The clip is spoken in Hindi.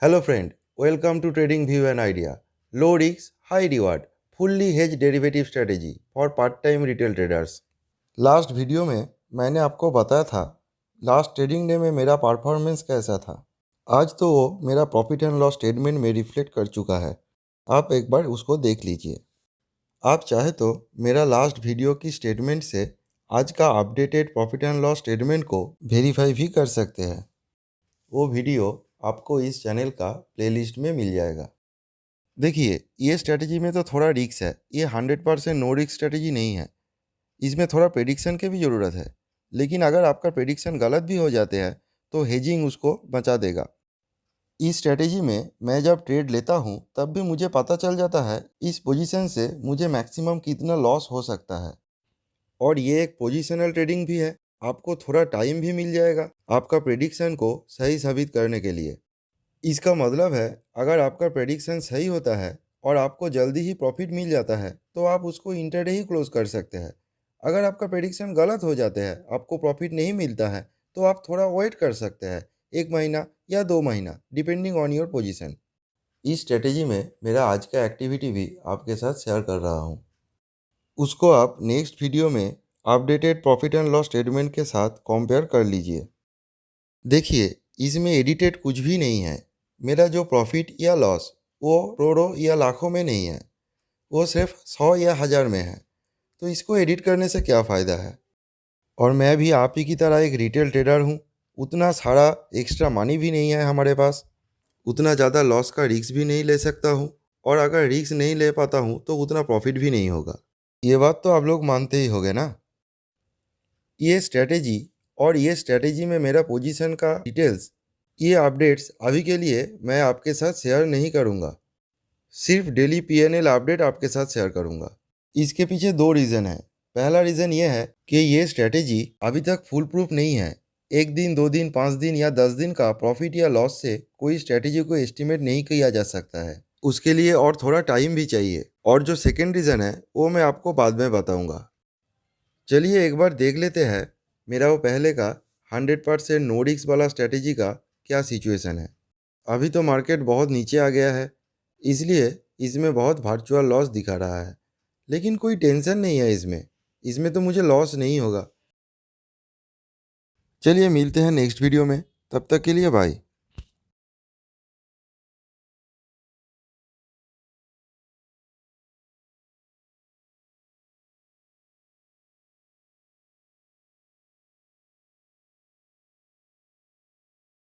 Hello friend, welcome to Trading View and Idea. Low risk, high reward, fully hedged derivative strategy for part-time retail traders. Last video में मैंने आपको बताया था लास्ट ट्रेडिंग डे में मेरा परफॉर्मेंस कैसा था। आज तो वो मेरा प्रॉफिट एंड लॉस स्टेटमेंट में रिफ्लेक्ट कर चुका है। आप एक बार उसको देख लीजिए। आप चाहे तो मेरा लास्ट वीडियो की स्टेटमेंट से आज का updated profit and loss statement को वेरीफाई भी कर सकते हैं। वो वीडियो आपको इस चैनल का प्लेलिस्ट में मिल जाएगा। देखिए, ये स्ट्रेटजी में तो थोड़ा रिस्क है। ये 100% नो रिस्क स्ट्रेटजी नहीं है। इसमें थोड़ा प्रेडिक्शन की भी ज़रूरत है। लेकिन अगर आपका प्रेडिक्शन गलत भी हो जाते हैं तो हेजिंग उसको बचा देगा। इस स्ट्रेटजी में मैं जब ट्रेड लेता हूँ तब भी मुझे पता चल जाता है इस पोजीशन से मुझे मैक्सिमम कितना लॉस हो सकता है। और ये एक पोजिशनल ट्रेडिंग भी है। आपको थोड़ा टाइम भी मिल जाएगा आपका प्रेडिक्शन को सही साबित करने के लिए। इसका मतलब है अगर आपका प्रेडिक्शन सही होता है और आपको जल्दी ही प्रॉफिट मिल जाता है तो आप उसको इंटरडे ही क्लोज कर सकते हैं। अगर आपका प्रेडिक्शन गलत हो जाते हैं, आपको प्रॉफिट नहीं मिलता है, तो आप थोड़ा वेट कर सकते हैं, 1 महीना या 2 महीना डिपेंडिंग ऑन योर पोजीशन। इस स्ट्रेटेजी में मेरा आज का एक्टिविटी भी आपके साथ शेयर कर रहा हूँ। उसको आप नेक्स्ट वीडियो में updated profit and loss statement के साथ कंपेयर कर लीजिए। देखिए, इसमें एडिटेड कुछ भी नहीं है। मेरा जो प्रॉफिट या लॉस वो करोड़ों या लाखों में नहीं है, वो सिर्फ 100 या 1000 में है। तो इसको एडिट करने से क्या फ़ायदा है। और मैं भी आप ही की तरह एक रिटेल ट्रेडर हूँ। उतना सारा एक्स्ट्रा मनी भी नहीं है हमारे पास। उतना ज़्यादा लॉस का रिस्क भी नहीं ले सकता हूँ। और अगर रिस्क नहीं ले पाता हूँ तो उतना प्रॉफिट भी नहीं होगा। ये बात तो आप लोग मानते ही होंगे ना। ये स्ट्रेटेजी में मेरा पोजीशन का डिटेल्स, ये अपडेट्स अभी के लिए मैं आपके साथ शेयर नहीं करूँगा। सिर्फ डेली पीएनएल अपडेट आपके साथ शेयर करूँगा। इसके पीछे 2 रीज़न है। पहला रीज़न ये है कि ये स्ट्रेटेजी अभी तक फुल प्रूफ नहीं है। 1 दिन, 2 दिन, 5 दिन या 10 दिन का प्रॉफिट या लॉस से कोई स्ट्रेटेजी को एस्टिमेट नहीं किया जा सकता है। उसके लिए और थोड़ा टाइम भी चाहिए। और जो सेकेंड रीज़न है वो मैं आपको बाद में बताऊँगा। चलिए एक बार देख लेते हैं मेरा वो पहले का 100% नो रिस्क वाला स्ट्रेटेजी का क्या सिचुएशन है। अभी तो मार्केट बहुत नीचे आ गया है, इसलिए इसमें बहुत वर्चुअल लॉस दिखा रहा है। लेकिन कोई टेंशन नहीं है इसमें तो मुझे लॉस नहीं होगा। चलिए मिलते हैं नेक्स्ट वीडियो में, तब तक के लिए बाय।